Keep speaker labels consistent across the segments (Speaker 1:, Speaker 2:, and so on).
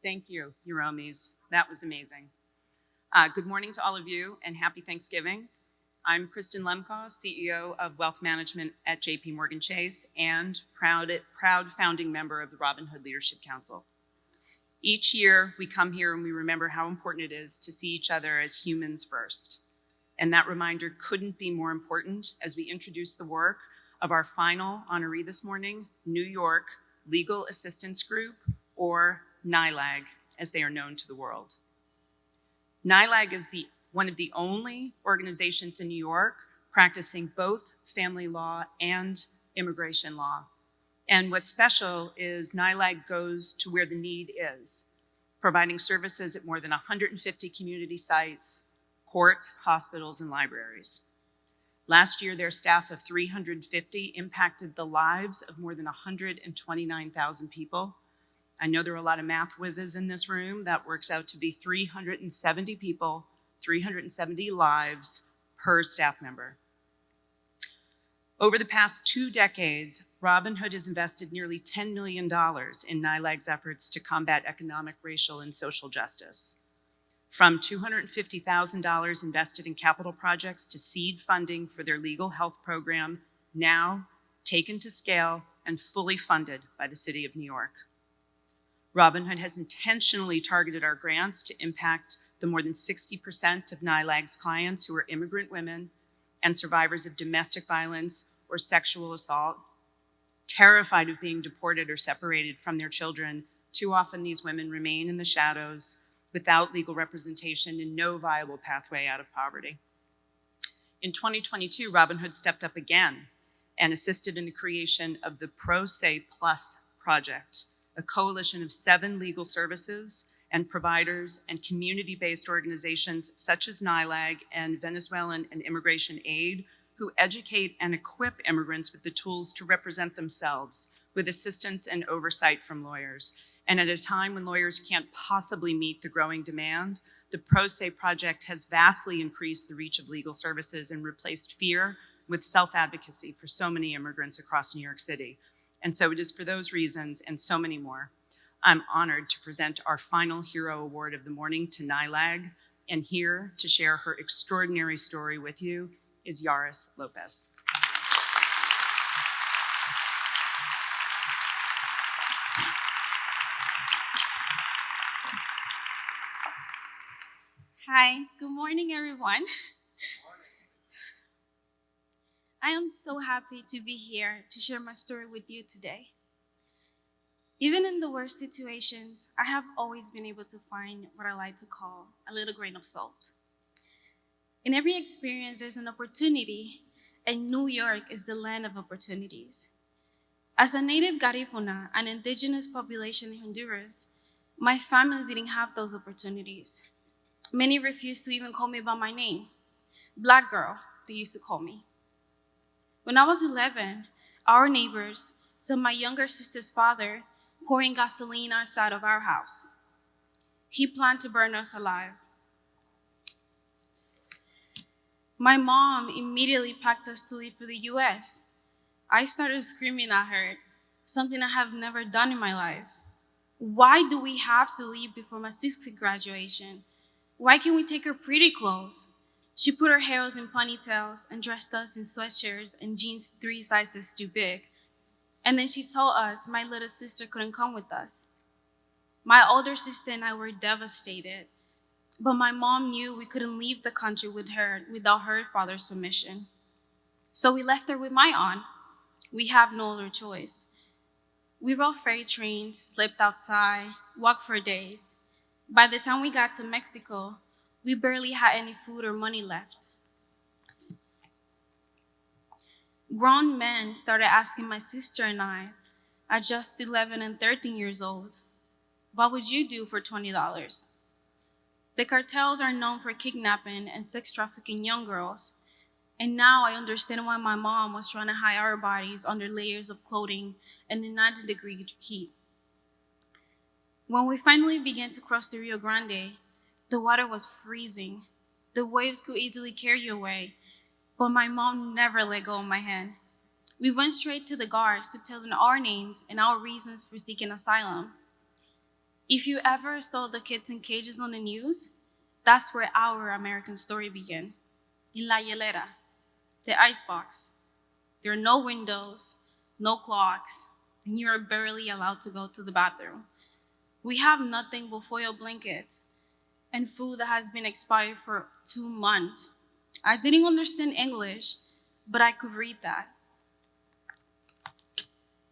Speaker 1: Thank you, Yaromis. That was amazing. Good morning to all of you and happy Thanksgiving. I'm Kristen Lemkow, CEO of Wealth Management at JP Morgan Chase and proud founding member of the Robin Hood Leadership Council. Each year, we come here and we remember how important it is to see each other as humans first. And that reminder couldn't be more important as we introduce the work of our final honoree this morning, New York Legal Assistance Group, or NYLAG, as they are known to the world. NYLAG is one of the only organizations in New York practicing both family law and immigration law. And what's special is NYLAG goes to where the need is, providing services at more than 150 community sites, courts, hospitals, and libraries. Last year, their staff of 350 impacted the lives of more than 129,000 people. I know there are a lot of math whizzes in this room. That works out to be 370 people, 370 lives per staff member. Over the past 2 decades, Robin Hood has invested nearly $10 million in NYLAG's efforts to combat economic, racial, and social justice. From $250,000 invested in capital projects to seed funding for their legal health program, now taken to scale and fully funded by the City of New York. Robin Hood has intentionally targeted our grants to impact the more than 60% of NYLAG's clients who are immigrant women and survivors of domestic violence or sexual assault. Terrified of being deported or separated from their children, too often these women remain in the shadows without legal representation and no viable pathway out of poverty. In 2022, Robin Hood stepped up again and assisted in the creation of the Pro Se Plus project, a coalition of 7 legal services and providers and community-based organizations such as NYLAG and Venezuelan and Immigration Aid, who educate and equip immigrants with the tools to represent themselves with assistance and oversight from lawyers. And at a time when lawyers can't possibly meet the growing demand, the Pro Se project has vastly increased the reach of legal services and replaced fear with self-advocacy for so many immigrants across New York City. And so it is for those reasons and so many more, I'm honored to present our final Hero Award of the morning to NYLAG, and here to share her extraordinary story with you is Yarys Lopez.
Speaker 2: Hi, good morning, everyone. I am so happy to be here to share my story with you today. Even in the worst situations, I have always been able to find what I like to call a little grain of salt. In every experience, there's an opportunity, and New York is the land of opportunities. As a native Garifuna, an indigenous population in Honduras, my family didn't have those opportunities. Many refused to even call me by my name. Black girl, they used to call me. When I was 11, our neighbors saw my younger sister's father pouring gasoline outside of our house. He planned to burn us alive. My mom immediately packed us to leave for the US. I started screaming at her, something I have never done in my life. Why do we have to leave before my 6th graduation? Why can't we take her pretty clothes? She put her hair in ponytails and dressed us in sweatshirts and jeans 3 sizes too big. And then she told us my little sister couldn't come with us. My older sister and I were devastated, but my mom knew we couldn't leave the country with her without her father's permission. So we left her with my aunt. We have no other choice. We rode freight trains, slept outside, walked for days. By the time we got to Mexico, we barely had any food or money left. Grown men started asking my sister and I, at just 11 and 13 years old, what would you do for $20? The cartels are known for kidnapping and sex trafficking young girls, and now I understand why my mom was trying to hide our bodies under layers of clothing in the 90-degree heat. When we finally began to cross the Rio Grande, the water was freezing. The waves could easily carry you away, but my mom never let go of my hand. We went straight to the guards to tell them our names and our reasons for seeking asylum. If you ever saw the kids in cages on the news, that's where our American story began. In La Hielera, the icebox. There are no windows, no clocks, and you are barely allowed to go to the bathroom. We have nothing but foil blankets and food that has been expired for 2 months. I didn't understand English, but I could read that.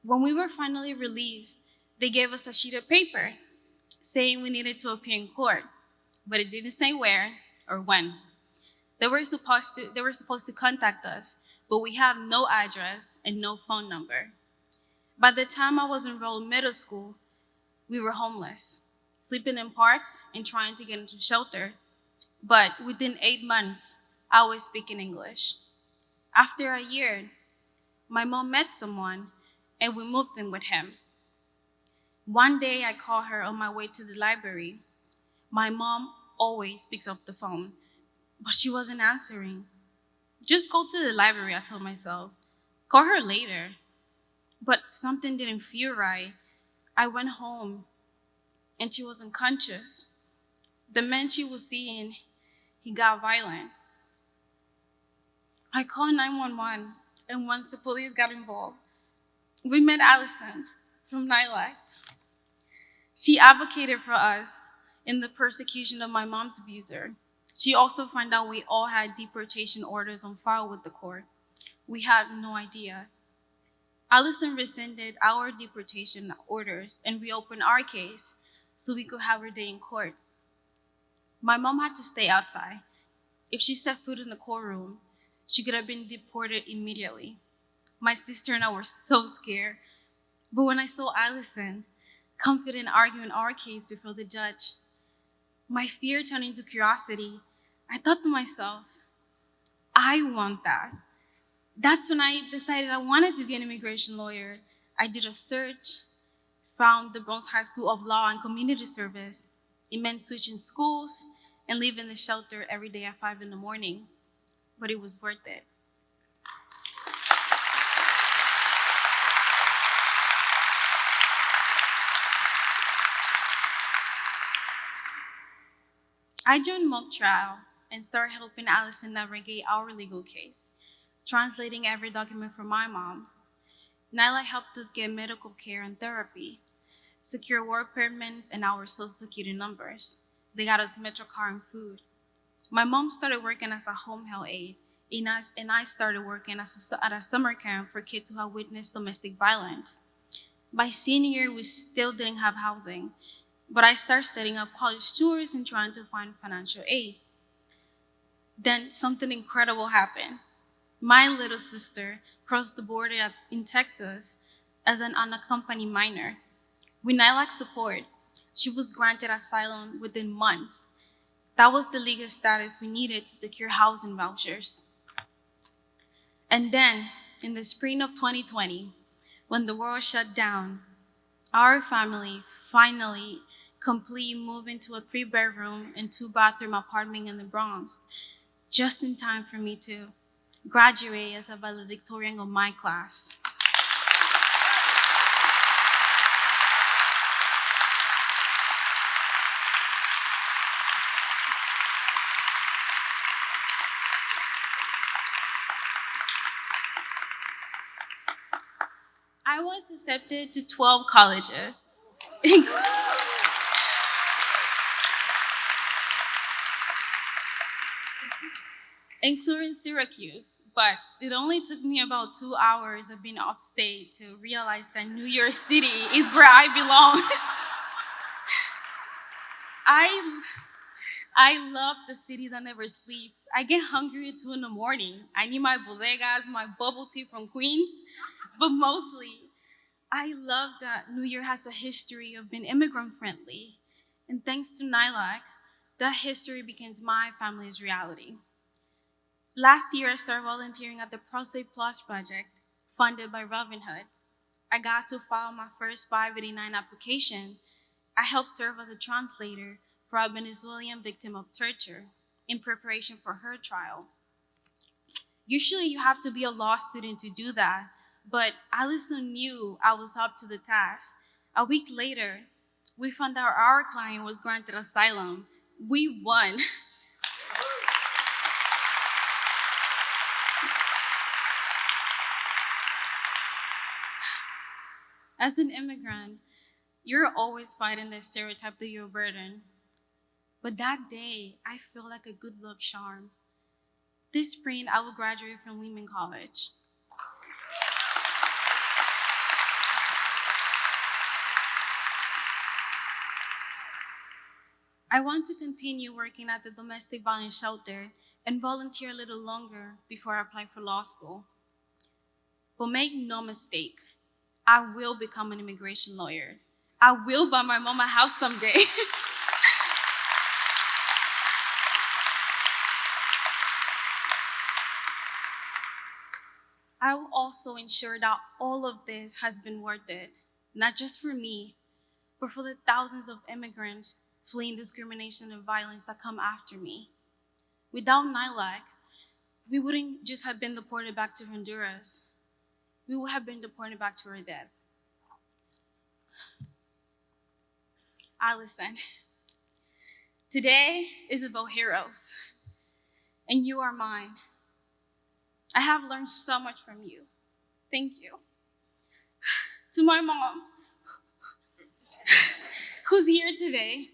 Speaker 2: When we were finally released, they gave us a sheet of paper saying we needed to appear in court, but it didn't say where or when. They were supposed to contact us, but we have no address and no phone number. By the time I was enrolled in middle school, we were homeless, sleeping in parks and trying to get into shelter. But within 8 months, I was speaking English. After a year, my mom met someone and we moved in with him. One day I called her on my way to the library. My mom always picks up the phone, but she wasn't answering. Just go to the library, I told myself. Call her later. But something didn't feel right. I went home and she was unconscious. The man she was seeing, he got violent. I called 911, and once the police got involved, we met Allison from NYLAG. She advocated for us in the persecution of my mom's abuser. She also found out we all had deportation orders on file with the court. We had no idea. Allison rescinded our deportation orders and reopened our case so we could have her day in court. My mom had to stay outside. If she set foot in the courtroom, she could have been deported immediately. My sister and I were so scared. But when I saw Allison confident arguing our case before the judge, my fear turned into curiosity. I thought to myself, I want that. That's when I decided I wanted to be an immigration lawyer. I did a search, found the Bronx High School of Law and Community Service. It meant switching schools and leaving the shelter every day at 5 in the morning. But it was worth it. I joined mock trial and started helping Allison navigate our legal case, translating every document for my mom. NYLAG helped us get medical care and therapy, secure work permits and our social security numbers. They got us MetroCard and food. My mom started working as a home health aide, and I started working at a summer camp for kids who had witnessed domestic violence. By senior year, we still didn't have housing, but I started setting up college tours and trying to find financial aid. Then something incredible happened. My little sister crossed the border in Texas as an unaccompanied minor. With NYLAG support, she was granted asylum within months. That was the legal status we needed to secure housing vouchers. And then, in the spring of 2020, when the world shut down, our family finally completely moved into a 3-bedroom and 2-bathroom apartment in the Bronx, just in time for me to graduate as a valedictorian of my class. I was accepted to 12 colleges, including Syracuse, but it only took me about 2 hours of being upstate to realize that New York City is where I belong. I love the city that never sleeps. I get hungry at 2 in the morning. I need my bodegas, my bubble tea from Queens, but mostly, I love that New York has a history of being immigrant friendly. And thanks to NYLAG, that history becomes my family's reality. Last year, I started volunteering at the Prostate Plus project, funded by Robin Hood. I got to file my first 589 application. I helped serve as a translator for a Venezuelan victim of torture in preparation for her trial. Usually, you have to be a law student to do that, but Allison knew I was up to the task. A week later, We found out our client was granted asylum. We won. As an immigrant, you're always fighting the stereotype that you're a burden. But that day, I feel like a good luck charm. This spring, I will graduate from Lehman College. I want to continue working at the domestic violence shelter and volunteer a little longer before I apply for law school. But make no mistake, I will become an immigration lawyer. I will buy my mom a house someday. I will also ensure that all of this has been worth it, not just for me, but for the thousands of immigrants fleeing discrimination and violence that come after me. Without NYLAG, we wouldn't just have been deported back to Honduras. We would have been deported back to our death. Allison, today is about heroes, and you are mine. I have learned so much from you. Thank you. To my mom, who's here today,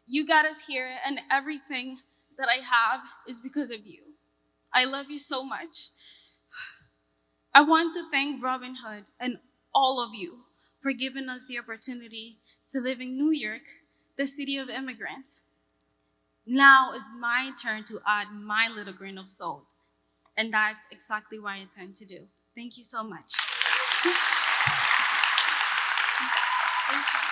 Speaker 2: you got us here, and everything that I have is because of you. I love you so much. I want to thank Robin Hood and all of you for giving us the opportunity to live in New York, the city of immigrants. Now it's my turn to add my little grain of salt, and that's exactly what I intend to do. Thank you so much. Thank you.